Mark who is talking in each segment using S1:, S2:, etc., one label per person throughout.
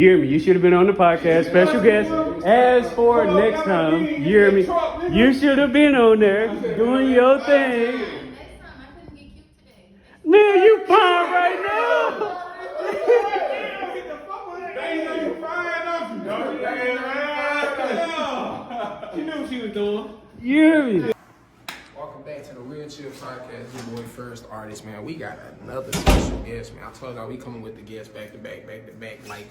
S1: You hear me? You should have been on the podcast. Special guest. As for next time, you hear me? You should have been on there doing your thing. Man, you fine right now. You knew what she was doing. You hear me?
S2: Welcome back to the Real Chill Podcast. Your boy, First Artist, man. We got another special guest, man. I told y'all we coming with the guests back to back, like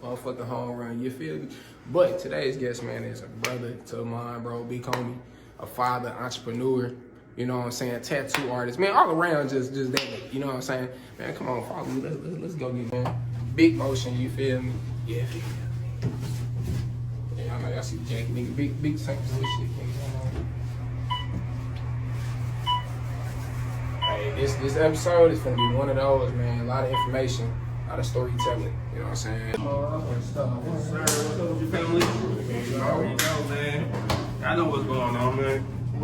S2: motherfucking home run. You feel me? But today's guest, man, is a brother to mine, bro. Big homie, a father, entrepreneur. You know what I'm saying? Tattoo artist, man. All around, just that. You know what I'm saying? Man, come on, follow me. Let's go get man. Big motion. You feel me? Yeah. Yeah, I know y'all see the jacket, nigga. Big St. Louis shit, nigga. Hey, this episode is gonna be one of those, man. A lot of information, a lot of storytelling. You know what I'm saying?
S3: What's up with your family? You know, man. I know what's going on, man.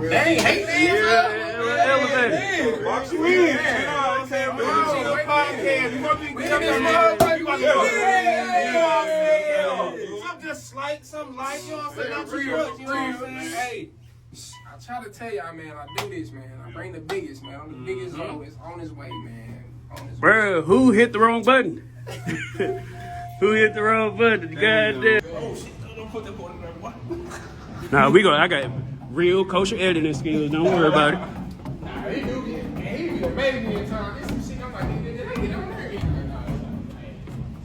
S2: Dang, hate that.
S3: Watch you in. You know what I'm saying? Podcast. You want me to come in? Some just slight, some light. You know what I'm saying? I'm real. You know what I'm saying? Hey.
S2: I try to tell y'all, man, I do this, man. I bring the biggest, man. I'm the biggest always on his way, man.
S1: Bro, who hit the wrong button? Who hit the wrong button? Goddamn.
S3: Oh, shit. Don't put that boy in there. What?
S1: Nah, I got real kosher editing skills. Don't worry about it.
S2: Nah, he do get, and he be amazing in time. This some shit, I'm like, did I get on there?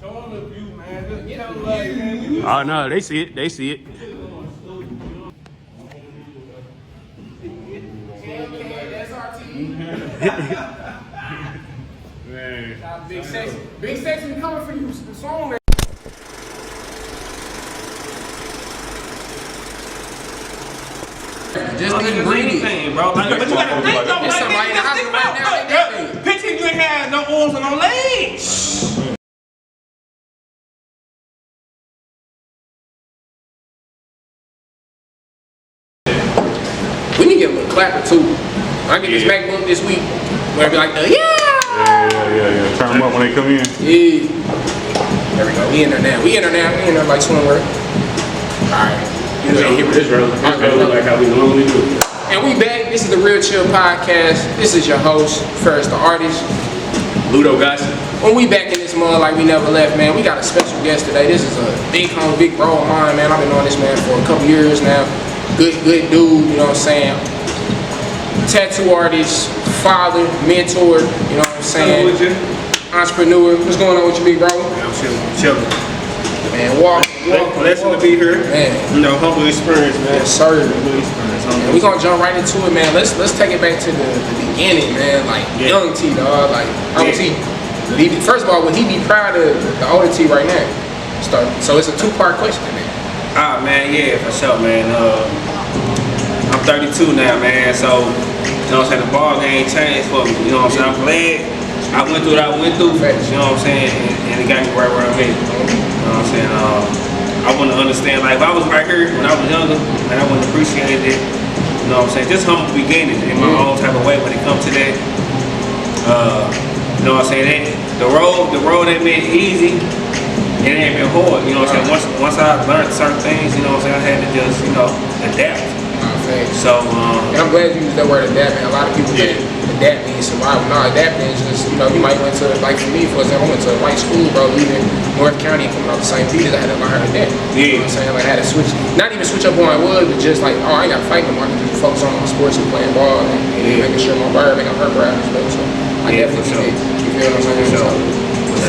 S3: Show him the view, man. Just get out like, man.
S1: Oh, no, they see it.
S3: Man.
S2: Big sexy coming for you, the song, man. Just be greedy,
S3: bro. But you gotta think though,
S2: There's somebody in the hospital right now, they dead.
S3: Picture you ain't had no arms and no legs.
S2: We need to give him a clapper too. I get this MacBook this week, where I be like, yeah.
S4: Turn them up when they come in.
S2: Yeah. There we go. We in there now. We in there like swimwear. Alright.
S4: This road like how we normally do.
S2: And we back. This is the Real Chill Podcast. This is your host, First the Artist,
S4: Ludo Gossip.
S2: When we back in this mud like we never left, man, we got a special guest today. This is a big home, big bro of mine, man. I've been on this man for a couple years now. Good dude, you know what I'm saying? Tattoo artist, father, mentor, you know what I'm saying? Entrepreneur. What's going on with you, big bro?
S4: I'm chilling.
S2: Man, walk.
S4: Blessing to be here.
S2: Man.
S4: You know, humble experience, man.
S2: Yes, sir.
S4: Humble experience.
S2: And we're gonna jump right into it, man. Let's take it back to the beginning, man. Like young T, dog. Like how was he? First of all, would he be proud of the older T right now? So it's a two-part question, man.
S4: Man, yeah, for sure, man. I'm 32 now, man. So, you know what I'm saying? The ball game changed for me. You know what I'm saying? I'm glad I went through what I went through. You know what I'm saying? And it got me right where I'm at. You know what I'm saying? I want to understand, like, if I was right here when I was younger, and I wouldn't appreciate it. You know what I'm saying? Just humble beginning in my own type of way when it comes to that. You know what I'm saying? The road ain't been easy. It ain't been hard. You know what I'm saying? Once I learned certain things, you know what I'm saying? I had to just, you know, adapt. So,
S2: and I'm glad you used that word adapt, man. A lot of people think adapt means survival. No, adapt means just, you know, you might went to, like for me, for example, I went to a white school, bro, leaving North County and coming out to St. Peter's, I had to learn how to adapt. You know what I'm saying? Like, I had to switch, not even switch up who I was, but just like, oh, I ain't got to fight no more. I can just focus on my sports and playing ball and making sure my bird, making her proud as well. So, I definitely did. You feel what I'm saying?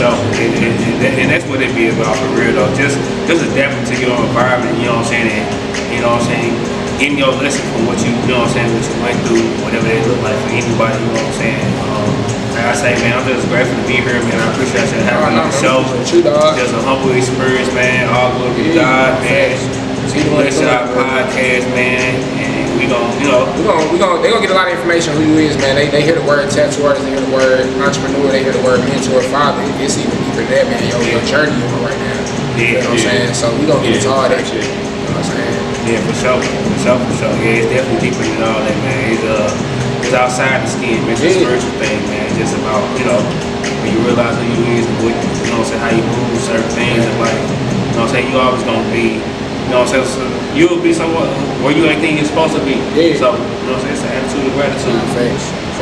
S4: So, and that's what it be about for real though. Just adapting to your environment, you know what I'm saying? And, you know what I'm saying? Getting your lesson from what you know what I'm saying, what you went through, whatever they look like for anybody, you know what I'm saying? Like I say, man, I'm just grateful to be here, man. I appreciate you having me on the show. Just a humble experience, man. All glory to God, man. Bless our podcast, man. And we gon', you know,
S2: they gonna get a lot of information on who you is, man. They hear the word tattoo artist, they hear the word entrepreneur, they hear the word mentor, father. It's even deeper than that, man. Your journey you're on right now. You know what I'm saying? So we gonna get into all that shit. You know what I'm saying?
S4: Yeah, for sure. Yeah, it's definitely deeper than all that, man. It's outside the skin, man. It's a spiritual thing, man. Just about, you know, when you realize who you is and what, you know what I'm saying, how you move certain things in life. You know what I'm saying? You always gonna be, you know what I'm saying? So you'll be someone where you ain't think you're supposed to be.
S2: Yeah.
S4: So, you know what I'm saying? It's an attitude of gratitude.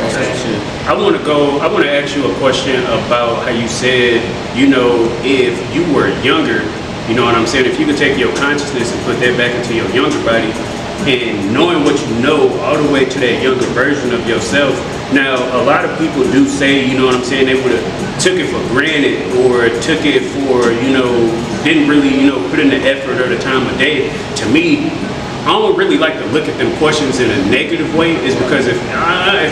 S1: I want to ask you a question about how you said, you know, if you were younger, you know what I'm saying, if you could take your consciousness and put that back into your younger body and knowing what you know all the way to that younger version of yourself. Now, a lot of people do say, you know what I'm saying, they would have took it for granted or took it for, you know, didn't really, you know, put in the effort or the time of day. To me, I don't really like to look at them questions in a negative way, is because if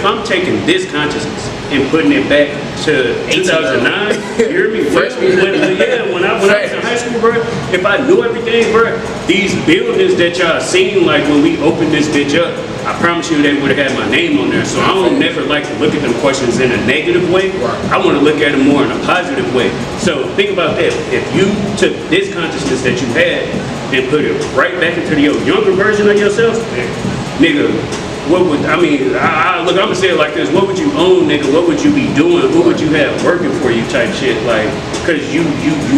S1: I'm taking this consciousness and putting it back to 2009, you hear me? When I was in high school, bro, if I knew everything, bro, these buildings that y'all seen, like when we opened this bitch up, I promise you they would have had my name on there. So I don't never like to look at them questions in a negative way. I want to look at them more in a positive way. So think about that. If you took this consciousness that you had and put it right back into your younger version of yourself, nigga, what would, I mean, look, I'm gonna say it like this, what would you own, nigga? What would you be doing? Who would you have working for you type shit? Like, cause you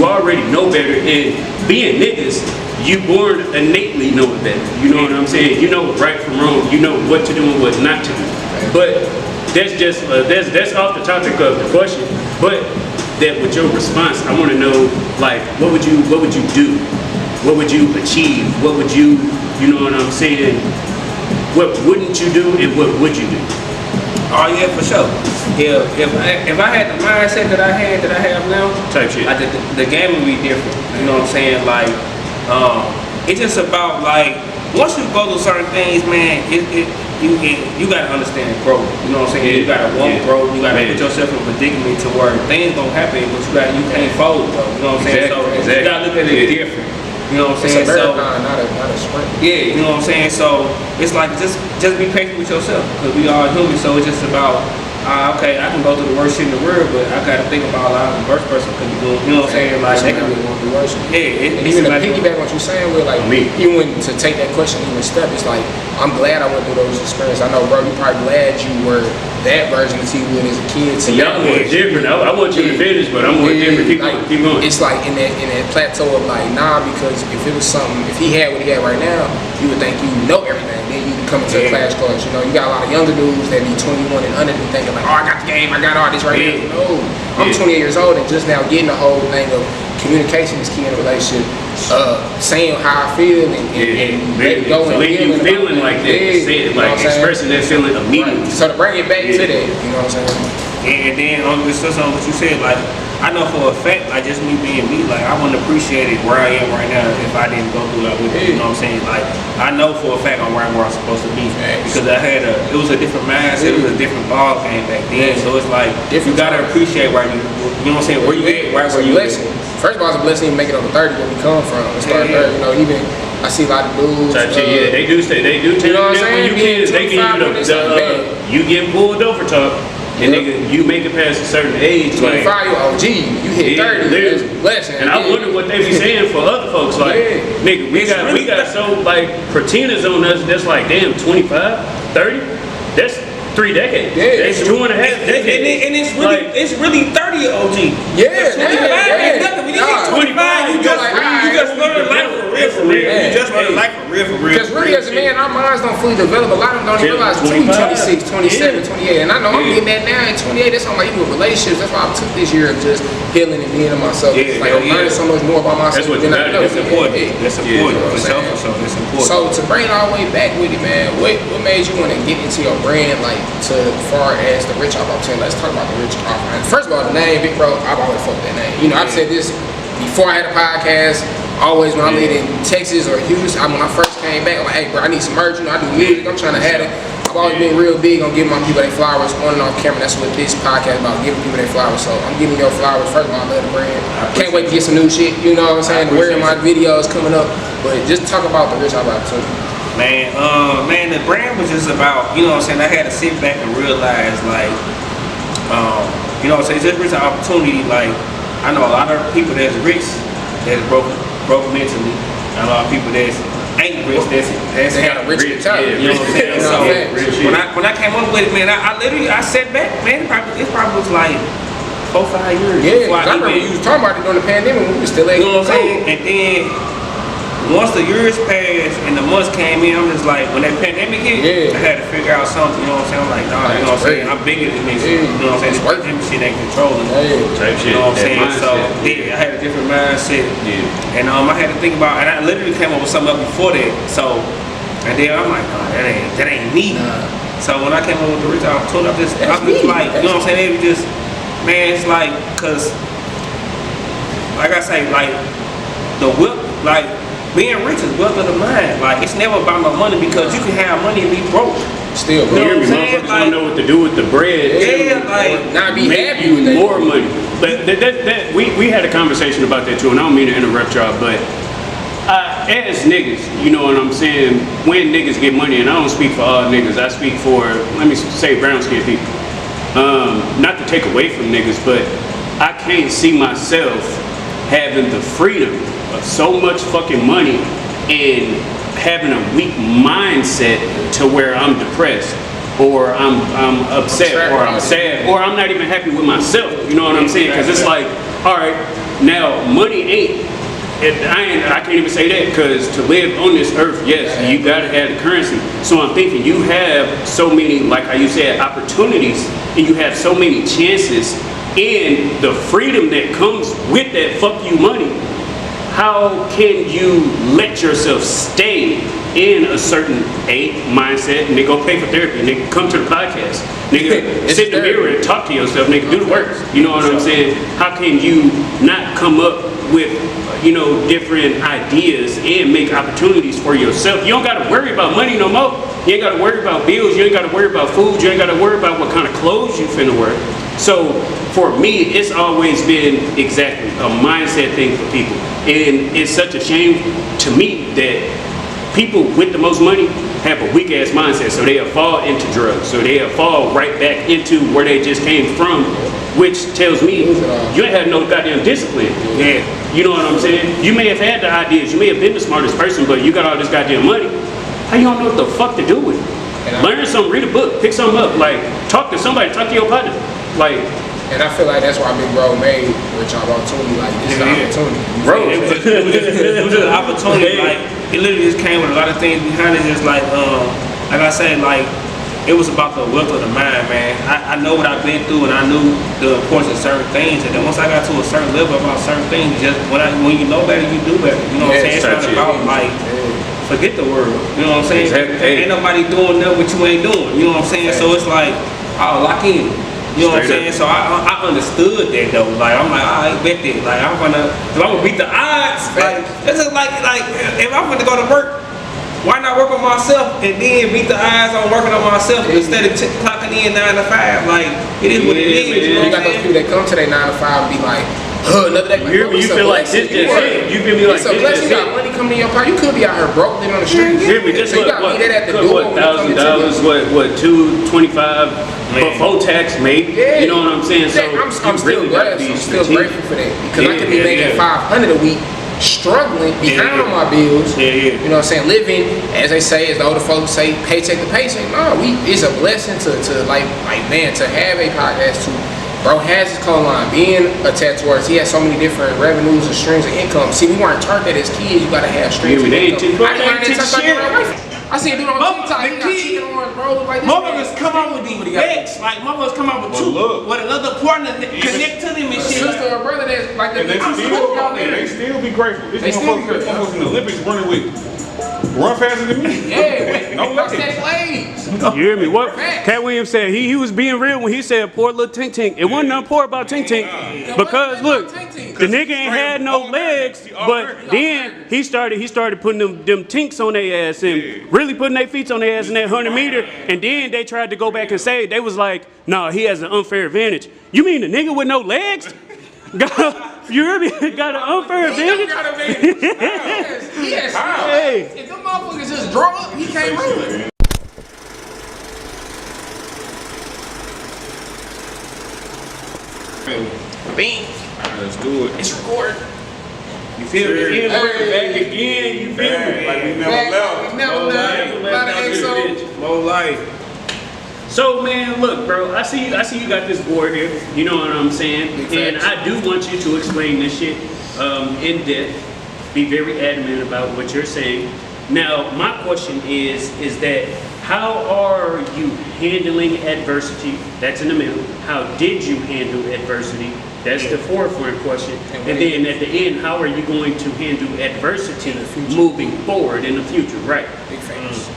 S1: already know better, and being niggas, you born innately knowing better. You know what I'm saying? You know right from wrong. You know what to do and what not to do. But that's just, that's off the topic of the question. But that with your response, I wanna know, like, what would you do? What would you achieve? What would you know what I'm saying? What wouldn't you do and what would you do?
S4: Oh yeah, for sure. If I had the mindset that I have now,
S1: Type shit.
S4: like the game would be different. You know what I'm saying? Like, it's just about like once you go through certain things, man, you gotta understand growth. You know what I'm saying? You gotta want growth. You gotta put yourself in a predicament to where things gonna happen, but you can't fold though. You know what I'm saying? You gotta look at it different. You know what I'm saying?
S2: It's a marathon, not a sprint.
S4: Yeah, you know what I'm saying? So it's like just be patient with yourself, because we all human. So it's just about okay, I can go through the worst shit in the world, but I gotta think about how the worst person could be doing. You know what I'm saying? Like they could be
S2: going through worse.
S4: Yeah,
S2: even to piggyback what you're saying, with like even to take that question even a step, it's like I'm glad I went through those experiences. I know, bro, you probably glad you were that version of TWOOD as a kid. So
S1: yeah, I'm more different. I want you to finish, but I'm more different. Keep going.
S2: It's like in that plateau of like, nah, because if it was something, if he had what he had right now, you would think you know everything. Then you come into a class course. You know, you got a lot of younger dudes that be 21 and under, be thinking like, oh, I got the game, I got all this right now. No, I'm 28 years old and just now getting the whole thing of communication is key in a relationship. Saying how I feel and let go and
S1: you feeling like that, say it, like expressing that feeling immediately.
S2: Right. So to bring it back to that, you know what I'm saying?
S4: And then just on what you said, like I know for a fact, like just me being me, like I wouldn't appreciate it where I am right now if I didn't go through that with it. You know what I'm saying? Like I know for a fact I'm right where I'm supposed to be because it was a different mindset, it was a different ball game back then. So it's like you gotta appreciate where you know what I'm saying, where you at, right where you at.
S2: First of all, it's a blessing to make it over 30 where we come from. It's you know, even I see a lot of dudes.
S1: They do tell you that when you kids, they give you you get pulled over talk. And nigga, you make it past a certain age,
S2: 25, like, you OG, you hit 30, that's a blessing.
S1: And I wonder what they be saying for other folks, like, nigga, we got so, like, pretenders on us that's like, damn, 25, 30, that's 3 decades. That's 2.5 decades.
S4: And it's really 30 OG.
S2: Yeah,
S4: 25 ain't nothing. When you get 25, you just learn life for real. You just learn life for real.
S2: Because really, as a man, our minds don't fully develop. A lot of them don't even realize 26, 27, 28. And I know I'm getting that now at 28. That's how I'm like, even with relationships. That's why I took this year of just healing and being in myself. Like, I'm learning so much more about myself than I know.
S4: That's important. That's important. For self, it's important.
S2: So to bring it all the way back with it, man, what made you want to get into your brand, like, to far as the rich off opportunity? Let's talk about the rich off. First of all, the name, Big Bro, I've always fucked that name. You know, I've said this before I had a podcast. Always when I lived in Texas or Houston, when I first came back, I'm like, hey bro, I need some merch, you know, I do music, I'm trying to have it. I've always been real big on giving my people their flowers on and off camera. That's what this podcast is about, giving people their flowers. So I'm giving your flowers. First of all, I love the brand. Can't wait to get some new shit, you know what I'm saying? Wearing my videos coming up. But just talk about the rich opportunity.
S4: Man, the brand was just about, you know what I'm saying, I had to sit back and realize, like, you know what I'm saying, just rich opportunity. Like, I know a lot of people that's rich, that's broke mentally. I know a lot of people that's ain't rich, that's
S2: got a rich mentality.
S4: You know what I'm saying? So when I came up with it, man, I literally sat back, man. It probably was like 4-5 years.
S2: Yeah,
S4: before
S2: 'cause I remember
S4: even-
S2: you was talking about it during the pandemic when we was still at.
S4: You know what I'm saying? And then once the years passed and the months came in, I'm just like, when that pandemic hit,
S2: Yeah.
S4: I had to figure out something. You know what I'm saying? I'm like, nah, you know what I'm saying? I'm bigger than this.
S2: Yeah.
S4: You know what I'm saying? This
S2: It's
S4: pandemic shit ain't controlling me.
S2: Yeah.
S1: Type shit.
S4: You know what I'm
S1: that
S4: saying? So
S1: mindset.
S4: yeah, I had a different mindset.
S1: Yeah.
S4: And I had to think about, and I literally came up with something up before that. So, and then I'm like, nah, that ain't me. So when I came up with the rich opportunity, I was just
S2: me.
S4: like, you know what I'm saying? It was just, man, it's like, cause, like I say, like the wealth, like being rich is wealth of the mind. Like it's never about no money because you can have money and be broke.
S2: Still,
S1: You
S2: bro.
S1: hear me?
S4: what I'm saying?
S1: Motherfuckers don't know what to do with the bread.
S4: Yeah, like
S2: Not be
S1: Make
S2: happy
S1: you
S2: with that.
S1: more money. But we had a conversation about that too, and I don't mean to interrupt y'all, but as niggas, you know what I'm saying, when niggas get money, and I don't speak for all niggas, I speak for, let me say, brown skinned people. Not to take away from niggas, but I can't see myself having the freedom of so much fucking money and having a weak mindset to where I'm depressed or I'm upset or I'm sad or I'm not even happy with myself. You know what I'm saying? Because it's like, all right, now money ain't. I can't even say that because to live on this earth, yes, you gotta have the currency. So I'm thinking you have so many, like how you said, opportunities, and you have so many chances, and the freedom that comes with that fuck you money. How can you let yourself stay in a certain mindset? Nigga, go pay for therapy. Nigga, come to the podcast. Nigga, sit in the mirror and talk to yourself. Nigga, do the work. You know what I'm saying? How can you not come up with, you know, different ideas and make opportunities for yourself? You don't got to worry about money no more. You ain't got to worry about bills. You ain't got to worry about food. You ain't got to worry about what kind of clothes you finna wear. So for me, it's always been exactly a mindset thing for people. And it's such a shame to me that people with the most money have a weak ass mindset. So they'll fall into drugs. So they'll fall right back into where they just came from, which tells me you ain't had no goddamn discipline. Yeah. You know what I'm saying? You may have had the ideas, you may have been the smartest person, but you got all this goddamn money. How you don't know what the fuck to do with it? Learn something, read a book, pick something up, like talk to somebody, talk to your partner. Like,
S2: and I feel like that's why Big Bro made Rich Opportunity. Like, this is an opportunity.
S4: Bro, it was just an opportunity. Like, it literally just came with a lot of things behind it. Just like I said, like, it was about the wealth of the mind, man. I know what I've been through, and I knew the importance of certain things. And then once I got to a certain level about certain things, just when you know better, you do better. You know what I'm saying? It's not about like forget the world. You know what I'm saying?
S1: Exactly.
S4: Ain't nobody doing nothing what you ain't doing. You know what I'm saying? So it's like I'll lock in. You know what I'm saying? So I understood that though. Like I'm like, I bet that. Like I'm gonna beat the odds. Like it's just like if I'm gonna go to work, why not work on myself and then beat the odds on working on myself instead of clocking in 9 to 5? Like it is what it is. You know
S2: You
S4: what I'm
S2: got those
S4: saying?
S2: people that come to their 9 to 5 and be like, another day.
S1: you hear me? You feel like this just it. You feel me? Like
S2: it's a
S1: this
S2: blessing.
S1: just
S2: You got
S1: it.
S2: money coming in your pocket. You could be out here broke, living on the street.
S1: You hear me? Just
S2: So you
S1: look,
S2: got to leave that at the door.
S1: what, $1,000, what, $225 before tax, maybe.
S2: Yeah.
S1: You know what I'm saying? So
S2: I'm
S1: you
S2: still
S1: really got
S2: blessed.
S1: to be
S2: I'm still
S1: strategic.
S2: grateful for that because I could be making $500 a week, struggling behind on my bills. You know what I'm saying? Living, as they say, as the older folks say, paycheck to paycheck. No, it's a blessing to like man, to have a podcast too. Bro has his clothing line, being a tattoo artist, he has so many different revenues and streams of income. See, we weren't taught that as kids, you gotta have streams of income. I didn't learn that until I see a dude on TikTok, he got chicken arms, bro, like this.
S4: Motherfuckers come out with these bets, like motherfuckers come out with two, with another partner connect to them and shit.
S2: Sister or brother that's like the
S5: they still be grateful. This motherfuckers in the Olympics running with run faster than me.
S2: Yeah,
S5: no
S2: prosthetic legs.
S1: You hear me? What Cat Williams said, he was being real when he said poor little Tink Tink. It wasn't nothing poor about Tink Tink. Because look, the nigga ain't had no legs, but then he started putting them tinks on their ass and really putting their feet on their ass in that 100 meter, and then they tried to go back and say, they was like, nah, he has an unfair advantage. You mean the nigga with no legs? You hear me? Got an unfair advantage?
S2: Yes.
S1: Hey.
S2: If them motherfuckers just draw up, he can't run.
S4: Bing.
S5: Let's do it.
S2: It's recorded.
S4: You feel me?
S1: Back again, you feel me?
S5: Like we never left.
S2: We never left. A lot of exo.
S4: More life.
S1: So man, look, bro, I see you got this board here. You know what I'm saying?
S2: Big
S1: And
S2: facts.
S1: I do want you to explain this shit in depth. Be very adamant about what you're saying. Now, my question is that how are you handling adversity? That's in the middle. How did you handle adversity? That's the forefront question. And then at the end, how are you going to handle adversity moving forward in the future? Right.
S2: Big facts.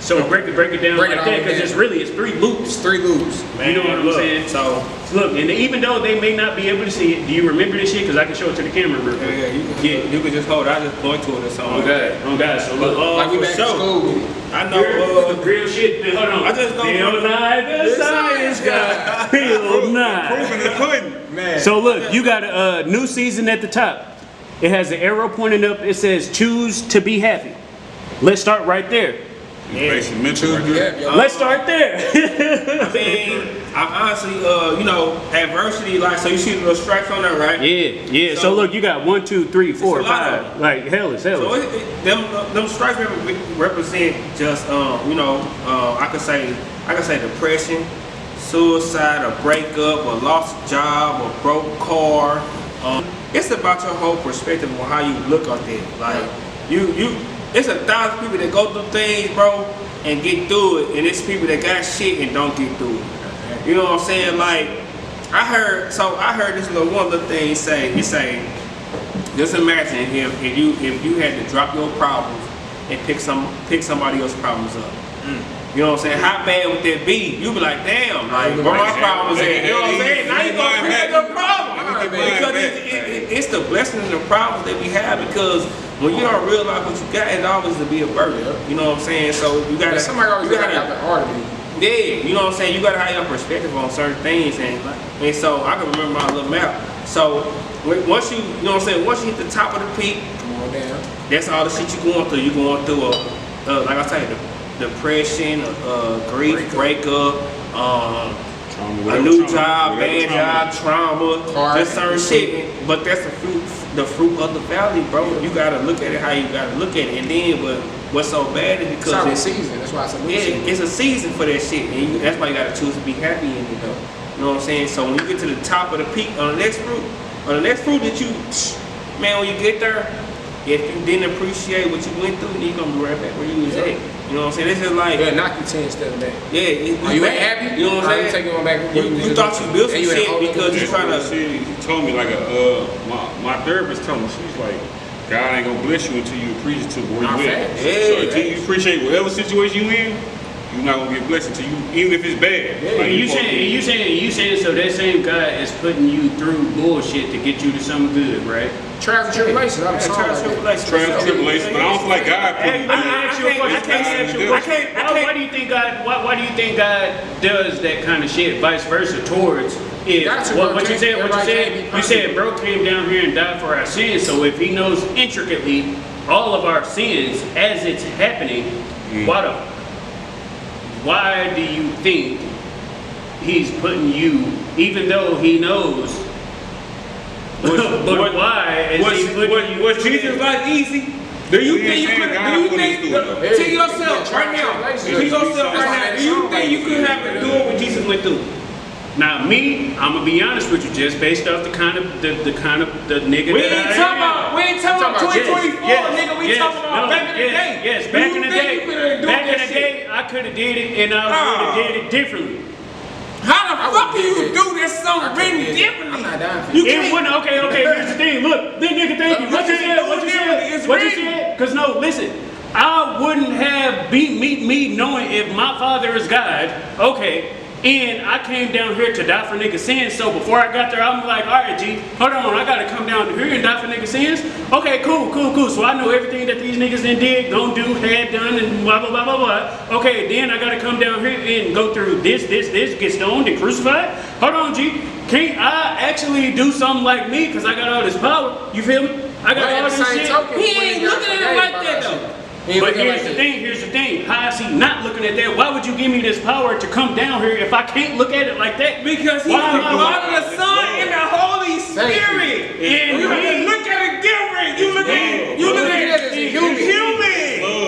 S1: So break it down
S2: Break it
S1: like
S2: all
S1: that, because
S2: down.
S1: it's 3 loops.
S2: It's 3 loops.
S1: You know what I'm
S4: look,
S1: saying?
S4: So
S1: Look, and even though they may not be able to see it, do you remember this shit? Because I can show it to the camera real quick.
S4: you can just hold it. I just point to it or something.
S1: Oh God. So look,
S2: Like we
S4: for
S2: back
S4: sure.
S2: to school with it.
S4: I know.
S1: real shit. Hold on.
S4: I just don't-
S1: Bill Nye the Science Guy. Bill Nye.
S5: Proving the pudding.
S2: Man.
S1: So look, you got a new season at the top. It has an arrow pointing up. It says choose to be happy. Let's start right there.
S5: Basic mental right there.
S2: Yeah,
S1: Let's start there.
S4: I mean, I honestly, you know, adversity. Like, so you see the little stripes on there, right?
S1: Yeah. So
S4: So-
S1: look, you got 1, 2, 3, 4,
S4: It's a lot of
S1: 5. Like hell is.
S4: So them stripes represent just you know, I could say depression, suicide, a breakup, a lost job, a broke car. It's about your whole perspective on how you look at it. Like it's 1,000 people that go through things, bro, and get through it, and it's people that got shit and don't get through it. You know what I'm saying? Like I heard this one little thing say, just imagine if you had to drop your problems and pick somebody else's problems up. You know what I'm saying? How bad would that be? You be like, damn, like where my problems at? You know what I'm saying? Now you gonna pick up the problem. Because it's the blessings and the problems that we have, because when you don't realize what you got, it's always to be a burden. You know what I'm saying? So you gotta
S2: Somebody always got out the art of it.
S4: yeah, you know what I'm saying? You gotta have your perspective on certain things, and so I can remember my little map. So once you know what I'm saying, once you hit the top of the peak,
S2: Come on down.
S4: that's all the shit you're going through. You're going through like I say, depression, grief, breakup, a new job, bad job, trauma,
S2: Hard.
S4: just certain shit. But that's the fruit of the valley, bro. You gotta look at it how you gotta look at it. And then, but what's so bad is
S2: It's
S4: because
S2: already season. That's why I said
S4: yeah, it's a season for that shit, and that's why you gotta choose to be happy in it, though. You know what I'm saying? So when you get to the top of the peak on the next fruit that you, man, when you get there, if you didn't appreciate what you went through, then you're gonna be right back where you was at. You know what I'm saying? This is like,
S2: Yeah, knock you 10 steps back.
S4: yeah,
S2: Are you ain't happy?
S4: You know what I'm saying?
S2: Take you on back.
S4: You thought you built some shit because you trying to.
S5: She told me like my therapist told me, she's like, God ain't gonna bless you until you appreciate to where
S2: Nah,
S5: you at.
S2: facts.
S5: So
S4: Yeah,
S5: until you appreciate whatever situation you in, you're not gonna get blessed until you, even if it's bad. Like,
S1: You saying so that same God is putting you through bullshit to get you to something good, right?
S2: Trials and tribulations. I'm sorry.
S4: Trials and tribulations.
S5: trials and tribulations, but I don't feel like God put
S1: Hey,
S5: me
S1: let me
S5: through.
S1: ask you a question. Why do you think God? Why do you think God does that kind of shit? Vice versa towards if
S2: Gotcha,
S1: what
S2: bro.
S1: you said?
S2: Everybody can't be
S1: You said bro came down here and died for our sins. So if he knows intricately all of our sins as it's happening, why do you think he's putting you, even though he knows? But why is he putting you?
S3: Was Jesus like easy? Do you think you could? Do you think? To yourself right now. To yourself right now. Do you think you could have been doing what Jesus went through?
S1: Now me, I'm gonna be honest with you, just based off the kind of nigga
S3: We
S1: that
S3: ain't
S1: I am.
S3: talking about. We ain't talking about 2024, nigga. We talking about back in the day.
S1: Yes,
S3: Do
S1: back
S3: you
S1: in the
S3: think
S1: day.
S3: you could've
S1: Back
S3: done
S1: in
S3: that
S1: the
S3: shit?
S1: day, I could have did it, and I would have did it differently.
S3: How the fuck do you do this song written
S2: I'm
S3: differently?
S2: not down for
S3: You
S2: it.
S1: It
S3: can't.
S1: wouldn't. Okay. Here's the thing. Look, then nigga, thank you. What you said?
S3: It's
S1: What you
S3: written.
S1: said? Cause no, listen. I wouldn't have beat me knowing if my father is God. Okay. And I came down here to die for niggas' sins. So before I got there, I'm like, all right, G, hold on, I gotta come down here and die for niggas' sins. Okay, cool. So I know everything that these niggas done did, gonna do, had done, and blah, blah, blah, blah, blah. Okay, then I gotta come down here and go through this, get stoned and crucified. Hold on, G, can't I actually do something like me? Cause I got all this power. You feel me? I got all this shit.
S3: He ain't looking at it like that though.
S1: But here's the thing, how is he not looking at that? Why would you give me this power to come down here if I can't look at it like that?
S3: Because he's
S1: Why
S3: the
S1: am I-
S3: Father, the Son, and the Holy Spirit.
S1: And
S3: You have to
S1: me-
S3: look at it different. You look at it as a human.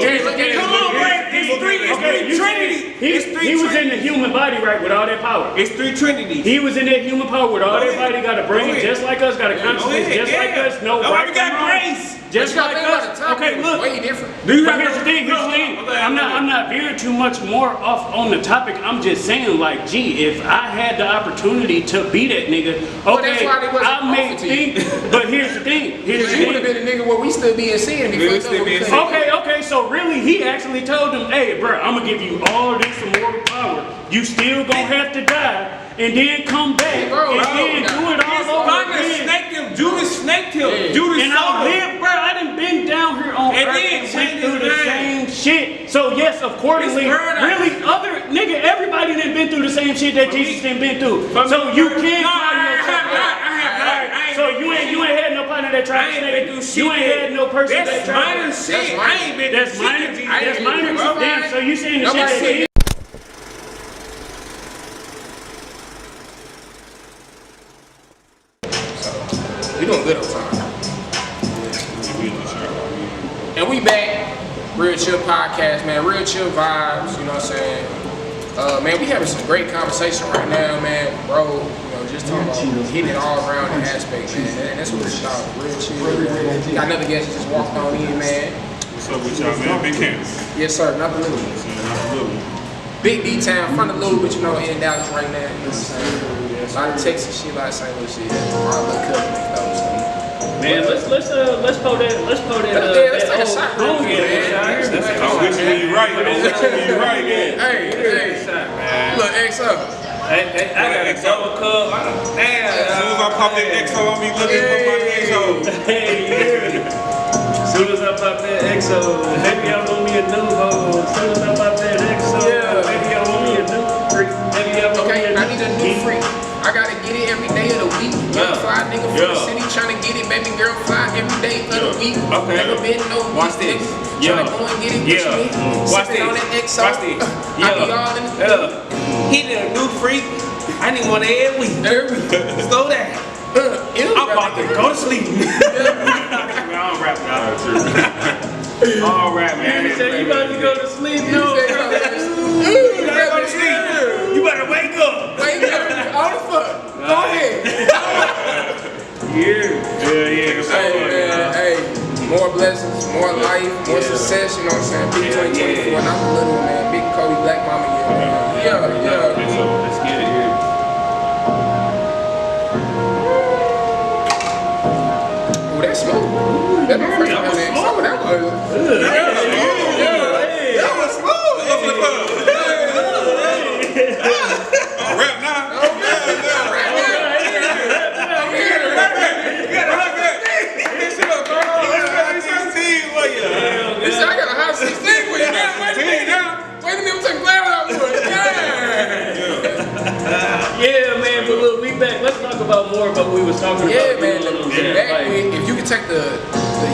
S2: Can't look at it as
S3: Come on,
S2: human.
S3: man. It's three Trinity.
S1: he was in the human body, right, with all that power.
S3: It's three trinities.
S1: He was in that human power with all that body, got a brain just like us, got a consciousness just like us, no right
S3: we got
S1: from wrong.
S3: grace.
S1: Just like us. Okay, look.
S2: Way different.
S1: But here's the thing. I'm not veering too much more off on the topic. I'm just saying, like, gee, if I had the opportunity to be that nigga, okay, I may think. But here's the thing.
S2: You would have been a nigga where we still be in sin.
S1: Okay. So really, he actually told him, hey, bro, I'm gonna give you all this immortal power. You still gonna have to die, and then come back, and then do it all over again.
S3: Judas snaked him. Judas
S1: And I live, bro. I done been down here on
S3: And
S1: earth
S3: then
S1: and went through the same shit. So yes, accordingly, really, everybody done been through the same shit that Jesus done been through. So you can't call yourself. So you ain't had no partner that tried to snake you. You ain't had no person that tried to.
S3: Shit. I ain't been
S1: That's minor. That's minor. Damn. So you saying the shit that.
S2: We doing good on time. And we back. Real Chill Podcast, man. Real chill vibes, you know what I'm saying? Man, we having some great conversation right now, man. Bro, you know, just talking about hitting it all around the aspect, man. And that's what it's about. Real chill, man. Got another guest that just walked on in, man.
S5: What's up with y'all, man? BigCam.
S2: Yes, sir. Nothing little. Big D-Town, front of Louis, but you know, in Dallas right now. You know what I'm saying? A lot of Texas shit, a lot of St. Louis shit. My little cousin, though, so.
S1: Man, let's pull that. Let's take
S2: a shot real quick, man.
S5: I'm with you when you right. I'm with you when you right, man.
S2: Hey. Look, X up.
S3: I got a double cup. Damn.
S5: As soon as I pop that XO on me, looking for my XO.
S1: Hey, as soon as I pop that XO, maybe I want me a new hoe. As soon as I pop that XO, maybe I want me a new freak. Maybe I want me a new
S2: I need a new freak. I gotta get it every day of the week. Young fly nigga from the city tryna get it. Baby girl fly every day of the week.
S3: Okay.
S2: Never been no
S3: Watch this.
S2: Tryna go and get it.
S3: Yeah. Watch this.
S2: On that XO.
S3: Watch this.
S2: I be all in the
S3: He did a new freak. I need one every week. Slow down. I'm about to go to sleep. I don't rap, y'all. All right, man.
S1: You said you about to go to sleep, no?
S3: You gotta go to sleep. You better wake up.
S2: Wake up. All the fuck. Go ahead.
S1: Yeah.
S2: Hey, more blessings, more life, more success, you know what I'm saying? Big 2024, not the little one, man. Big Kobe Black Mama year, man. Yeah.
S1: Let's get it here.
S2: Ooh, that's smooth. That's my first time having XO. That was smooth.
S5: Rap now.
S2: I got a hot 16 with you. Wait a minute, I'm taking glad out of it.
S1: Yeah, man, but look, we back. Let's talk about more about what we was talking about.
S2: Yeah, man. If you could take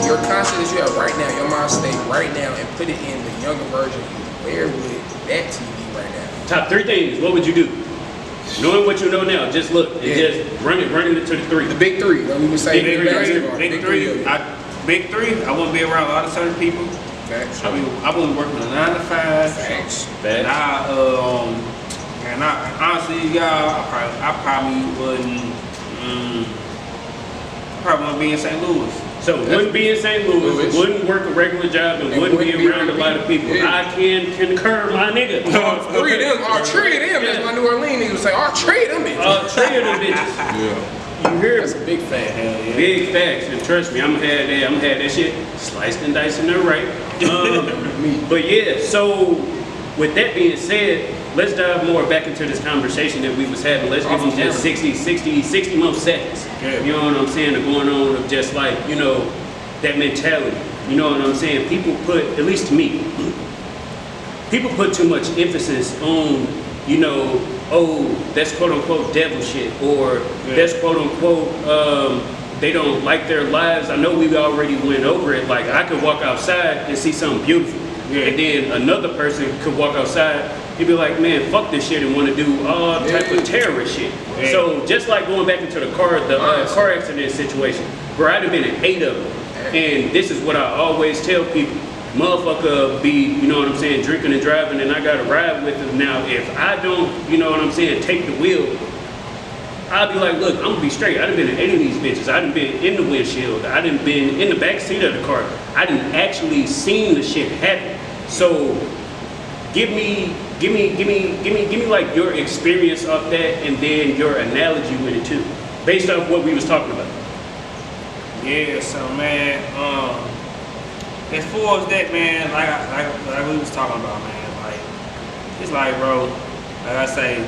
S2: your concept that you have right now, your mind state right now, and put it in the younger version, where would that TV right now?
S1: Top 3 things. What would you do? Knowing what you know now, just look and just run it to the 3.
S2: The big 3. Like we would say
S1: Big three.
S3: Big three. I wouldn't be around a lot of certain people.
S2: Facts.
S3: I wouldn't work with a 9 to 5.
S2: Facts.
S3: And I honestly, y'all, I probably wouldn't be in St. Louis.
S1: So wouldn't be in St. Louis, wouldn't work a regular job, and wouldn't be around a lot of people.
S2: Yeah.
S1: I can concur, my nigga.
S2: All 3 of them. All 3 of them. That's my New Orleans niggas say. All 3 of them bitches.
S1: All 3 of them bitches.
S5: Yeah.
S1: You hear
S2: That's a
S1: me?
S2: big fact.
S1: Big facts, and trust me, I'm gonna have that shit sliced and diced in there right. But yeah, so with that being said, let's dive more back into this conversation that we was having. Let's give them just 60 more seconds.
S3: Yeah.
S1: You know what I'm saying? Of going on of just like, you know, that mentality. You know what I'm saying? People put, at least to me, people put too much emphasis on, you know, oh, that's quote unquote devil shit, or that's quote unquote, they don't like their lives. I know we already went over it. Like, I could walk outside and see something beautiful. And then another person could walk outside, he'd be like, man, fuck this shit, and want to do all type of terrorist shit. So just like going back into the car accident situation, where I'd have been in 8 of them. And this is what I always tell people. motherfucker be, you know what I'm saying, drinking and driving, and I gotta ride with him. Now, if I don't, you know what I'm saying, take the wheel, I'll be like, look, I'm gonna be straight. I done been in 8 of these bitches. I done been in the windshield. I done been in the back seat of the car. I done actually seen the shit happen. So, give me like your experience of that, and then your analogy with it too, based off what we was talking about.
S4: Yeah, so man, as far as that, man, like we was talking about, man, like it's like, bro, like I say,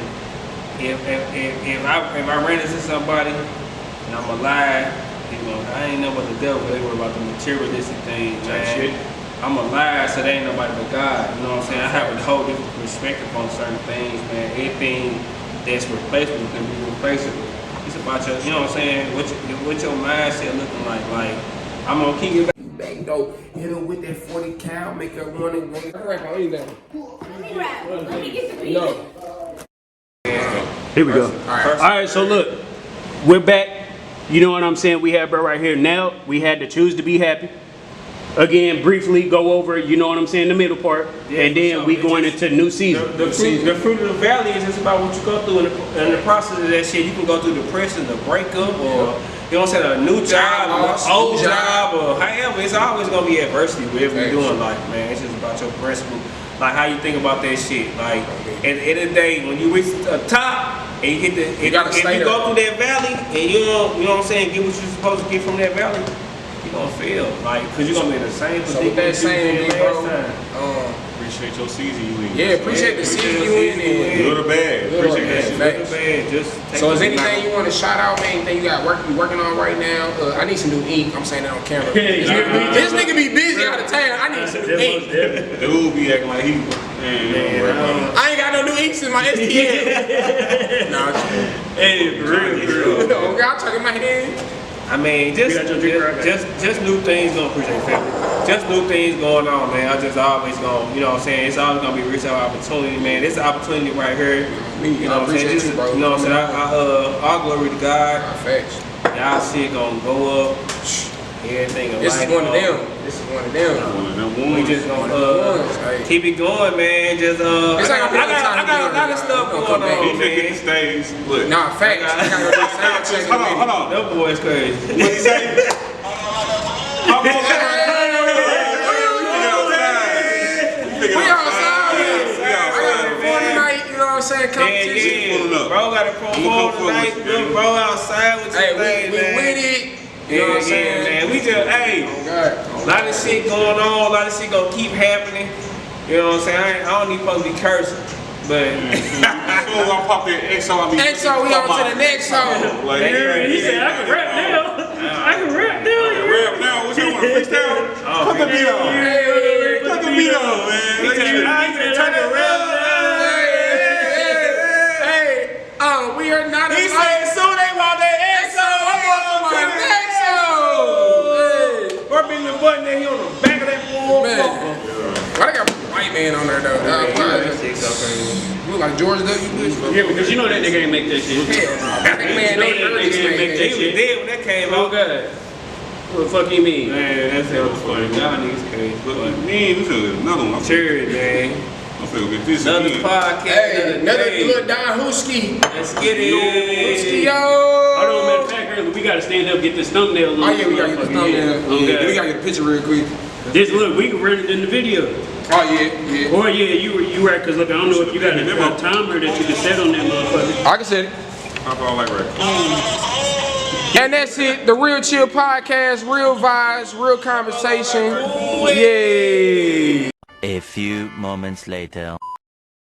S4: if I ran into somebody and I'm alive, you know, I ain't know what the devil, they were about the materialistic things, man. I'm alive, so they ain't nobody but God. You know what I'm saying? I have a whole different perspective on certain things, man. Anything that's replaceable can be replaceable. It's about your, you know what I'm saying? What your mindset looking like? Like, I'm gonna keep it
S2: Back though, hit him with that 40 cal, make her want to go.
S6: Let me rap. Let me get the beat.
S2: No.
S1: Here we go.
S2: All
S1: Alright, so look, we're back. You know what I'm saying? We have bro right here now. We had to choose to be happy. Again, briefly go over, you know what I'm saying, the middle part,
S4: Yeah,
S1: and then
S4: for
S1: we
S4: sure.
S1: going into new season.
S4: The fruit of the valley is just about what you go through in the process of that shit. You can go through depression, the breakup, or you know what I'm saying, a new job, or old job, or however. It's always gonna be adversity whatever you're doing in life, man. It's just about your principle, like how you think about that shit. Like at the end of the day, when you reach the top and you hit the, if you go through that valley and you know what I'm saying, get what you're supposed to get from that valley, you're gonna fail, like, cause you're gonna be in the same
S2: So with that saying, bro,
S5: Appreciate your season you in.
S2: yeah, appreciate the season you in.
S5: Good or bad. Appreciate that shit.
S2: Facts.
S4: Just
S2: So is anything you want to shout out, man? Anything you got you working on right now? I need some new ink. I'm saying that on camera. This nigga be busy out of town. I need some new ink.
S5: Dude be acting like he, man,
S2: I ain't got no new inks in my STL. Nah,
S4: hey, for real.
S2: no, I'm talking my head.
S4: I mean, just new things gonna appreciate family. Just new things going on, man. I just always gonna, you know what I'm saying, it's always gonna be rich opportunity, man. This opportunity right here, you know what I'm saying, just, you know what I'm saying, all glory to God.
S2: Facts.
S4: Y'all shit gonna go up. Everything
S2: This is one of them. This is one of them.
S4: We just gonna keep it going, man. Just I got a lot of stuff going on,
S5: he
S4: man.
S5: get the stage. Look.
S2: Nah, facts. I gotta go sound check.
S5: Hold on.
S4: Them boys crazy.
S5: What he say?
S2: We outside. I got a perform tonight, you know what I'm saying? Competition.
S4: Yeah. Bro got a perform tonight. Bro outside with your thing,
S2: We
S4: man.
S2: with it. You know what I'm saying?
S4: Man. We just, hey, a lot of shit going on, a lot of shit gonna keep happening. You know what I'm saying? I don't even supposed to be cursing, but
S5: So I pop that XO.
S2: Next song, we on to the next song.
S5: Like,
S1: He said, I can rap now. I can rap now.
S5: rap now. What you want to freestyle? Cut the beat on. Cut the beat on, man.
S4: turn it around.
S2: We are not
S4: He said, soon they want that XO. I'm on my next song. We're beating the button that he on the back of that board.
S2: Why they got a white man on there though? You look like George W. Bush, bro.
S1: Yeah, because you know that nigga ain't make that shit.
S2: That man, they early
S1: make that
S4: He was
S1: shit.
S4: dead when that came
S1: Oh
S4: out.
S1: God. What the fuck you mean?
S4: Man, that shit was funny. Y'all niggas crazy.
S5: But man, we finna get another one.
S4: Cheers, man.
S5: I'm finna get this
S4: Another
S5: again.
S4: podcast.
S2: Hey, another
S4: day.
S2: little Don Hooski.
S4: Let's get it.
S2: Yo.
S1: Hold on, matter of fact, earlier, we gotta stand up, get this thumbnail.
S2: Oh yeah, we gotta get the thumbnail. Yeah, we gotta get a picture real quick.
S1: This look, we can run it in the video.
S2: Oh yeah.
S1: Or yeah, you right, cause look, I don't know if you got a timer that you can set on that motherfucker.
S2: I can set it.
S5: I thought like
S2: And that's it. The Real Chill Podcast, real vibes, real conversation. Yay.
S7: A few moments later.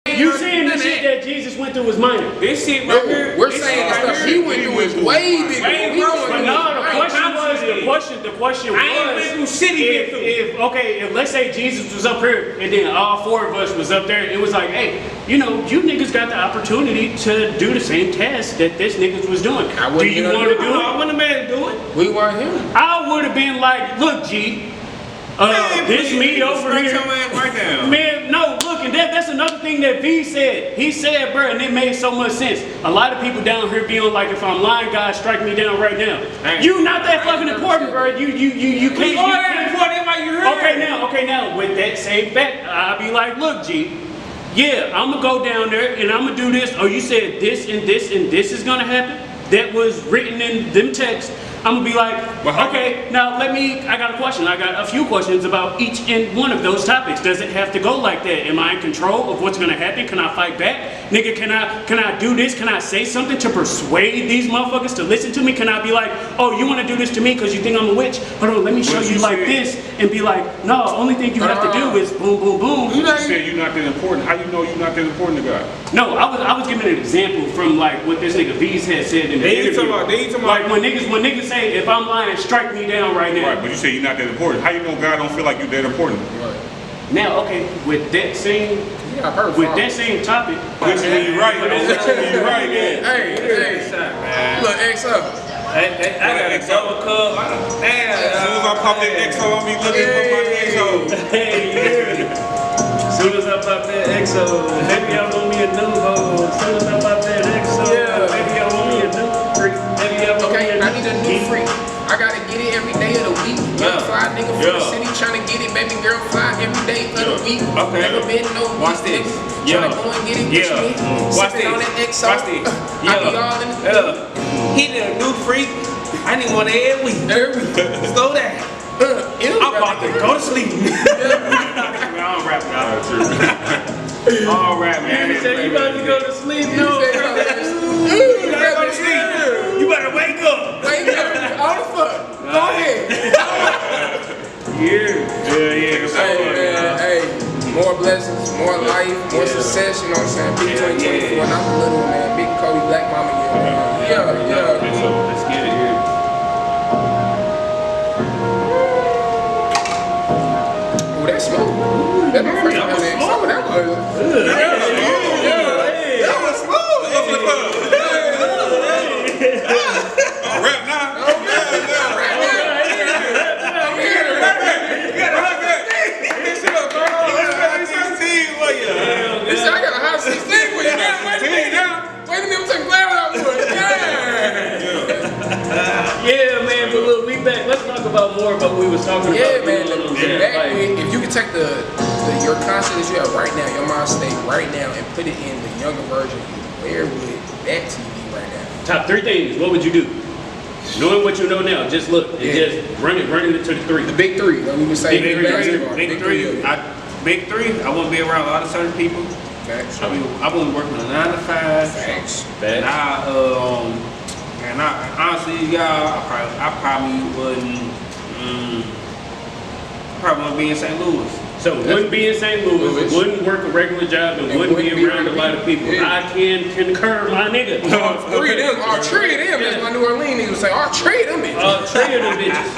S1: You saying the shit that Jesus went through was minor.
S4: This shit right here.
S2: We're saying the stuff he went through is way bigger. We
S1: But
S2: going
S1: no, the question was,
S4: I ain't went through shit he went through.
S1: if let's say Jesus was up here and then all four of us was up there, it was like, hey, you know, you niggas got the opportunity to do the same task that this niggas was doing. Do you want to do it?
S4: I want a man to do it.
S2: We want him.
S1: I would have been like, look, G, this me over here.
S4: Right now.
S1: Man, no, look, and that's another thing that V said. He said, bro, and it made so much sense. A lot of people down here being like, if I'm lying, God, strike me down right now. You not that fucking important, bro. You can't.
S4: Okay,
S1: Okay, now with that same fact, I'll be like, look, G, yeah, I'm gonna go down there and I'm gonna do this. Oh, you said this and this and this is gonna happen? That was written in them texts. I'm gonna be like, okay, now I got a question. I got a few questions about each and one of those topics. Does it have to go like that? Am I in control of what's gonna happen? Can I fight back? Nigga, can I do this? Can I say something to persuade these motherfuckers to listen to me? Can I be like, oh, you wanna do this to me because you think I'm a witch? Hold on, let me show you like this, and be like, no, only thing you have to do is boom, boom, boom.
S5: You said you're not that important. How you know you're not that important to God?
S1: No, I was giving an example from like what this nigga V's had said in the interview. Like when niggas say, if I'm lying, strike me down right now.
S5: Right, but you say you're not that important. How you know God don't feel like you're that important?
S2: Right.
S1: Now, okay, with that same topic,
S5: Which when you right, you right, man.
S2: Hey, look, X up.
S3: I got a double cup. Damn.
S5: As soon as I pop that XO, I'll be looking for my XO.
S1: hey, as soon as I pop that XO, maybe I want me a new hoe. As soon as I pop that XO, maybe I want me a new freak. Maybe I want me a new
S2: I need a new freak. I gotta get it every day of the week. Young fly nigga from the city tryna get it. Baby girl fly every day of the week.
S3: Okay.
S2: Never been no
S3: Watch this.
S2: Tryna go and get it. Watch
S3: Watch this.
S2: on that XO.
S3: Watch this.
S2: I be all in the
S3: He did a new freak. I need one every week. Slow down. I'm about to go to sleep.
S1: I don't rap, y'all.
S3: All right, man.
S1: You said you about to go to sleep? No.
S3: You gotta go to sleep. You better wake up.
S2: Wait up. All the fuck. Go ahead.
S1: Yeah.
S2: Hey, man. Hey. More blessings, more life, more success, you know what I'm saying? Big 2024, not the little one, man. Big Kobe Black Mama, yeah.
S1: Let's get it here.
S2: Ooh, that's smooth. That's my first time having that. That was. That was smooth.
S5: Rap now.
S2: I got a hot 16 for you. Wait a minute, I'm taking flavor out of it.
S1: Yeah, man, but look, we back. Let's talk about more about what we was talking about.
S2: Yeah, man.
S1: You know what I'm saying?
S2: If you could take your consciousness you have right now, your mind state right now, and put it in the younger version of you, where would that TV right now?
S1: Top 3 things, what would you do? Knowing what you know now, just look and just run it to the 3.
S2: The big 3. Like we would say
S1: Big
S2: basketball.
S3: Big three. I wouldn't be around a lot of certain people.
S2: Facts.
S3: I wouldn't work on a 9 to 5.
S2: Facts.
S3: And I honestly, y'all, I probably wouldn't. Probably wouldn't be in St. Louis.
S1: So wouldn't be in St. Louis, wouldn't work a regular job, and wouldn't be around a lot of people.
S2: Yeah.
S1: I can concur, my nigga.
S2: All 3 of them. All 3 of them. That's my New Orleans niggas say. All 3 of them bitches.
S1: All 3 of them bitches.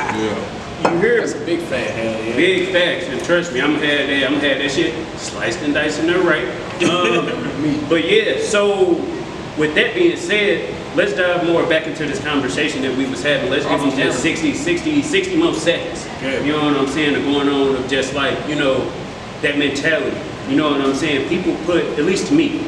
S1: You hear
S2: That's a big fact.
S1: Big facts, and trust me, I'm gonna have that shit sliced and diced in there right. But yeah, so with that being said, let's dive more back into this conversation that we was having. Let's give them just 60 more seconds.
S3: Yeah.
S1: You know what I'm saying? Of going on of just like, you know, that mentality. You know what I'm saying? People put, at least to me,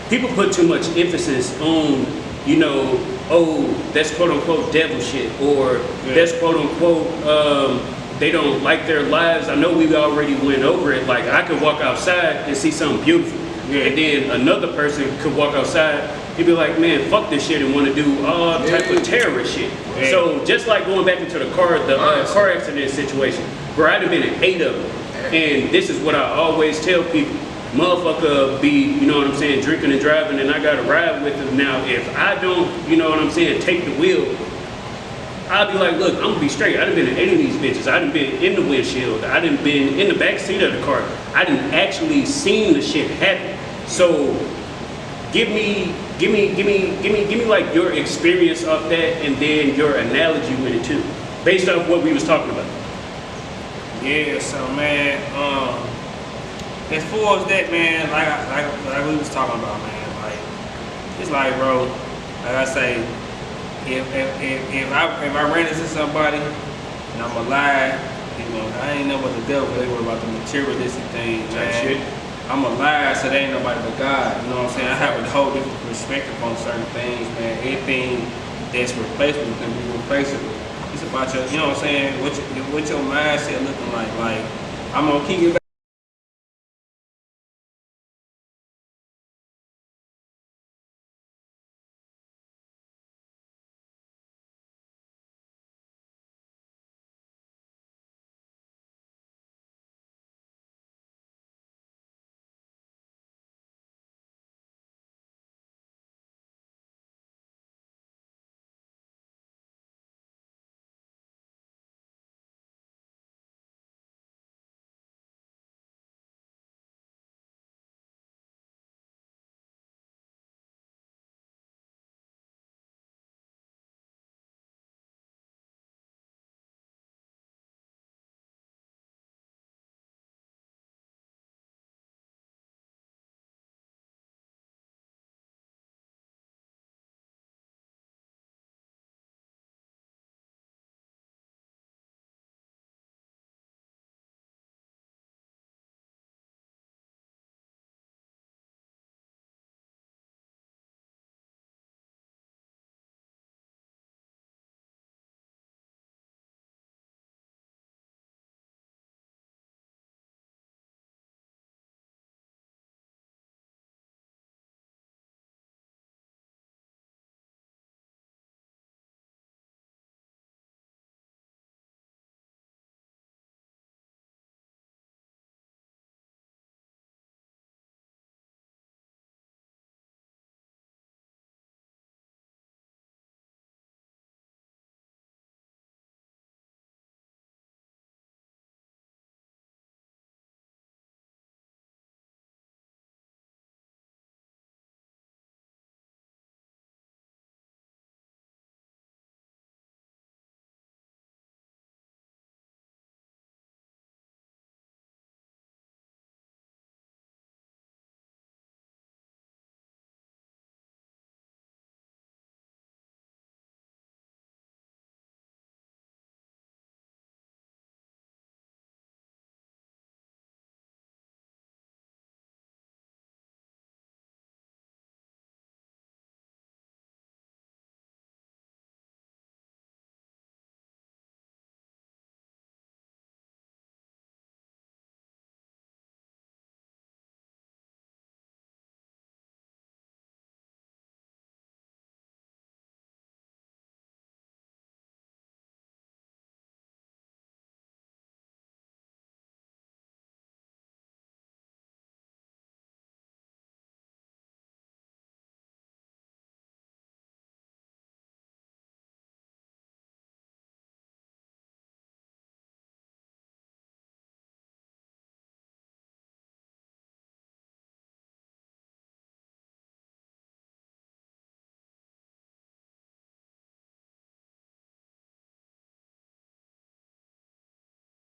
S1: people put too much emphasis on, you know, oh, that's quote unquote devil shit, or that's quote unquote, they don't like their lives. I know we already went over it. Like, I could walk outside and see something beautiful. And then another person could walk outside, he'd be like, man, fuck this shit, and want to do all type of terrorist shit. So just like going back into the car accident situation, where I'd have been in 8 of them. And this is what I always tell people. Motherfucker be, you know what I'm saying, drinking and driving, and I gotta ride with him. Now, if I don't, you know what I'm saying, take the wheel, I'll be like, look, I'm gonna be straight. I done been in 8 of these bitches. I done been in the windshield. I done been in the back seat of the car. I done actually seen the shit happen. So, give me like your experience of that, and then your analogy with it too, based off what we was talking about.
S3: Yeah, so man, as far as that, man, like we was talking about, man, like it's like, bro, like I say, if I ran into somebody and I'm alive, you know, I ain't know what the devil, they were about the materialistic things, man. I'm alive, so they ain't nobody but God. You know what I'm saying? I have a whole different perspective on certain things, man. Anything that's replaceable can be replaceable. It's
S4: about your, you know what I'm saying, what your mindset looking like. Like, I'm gonna keep it back.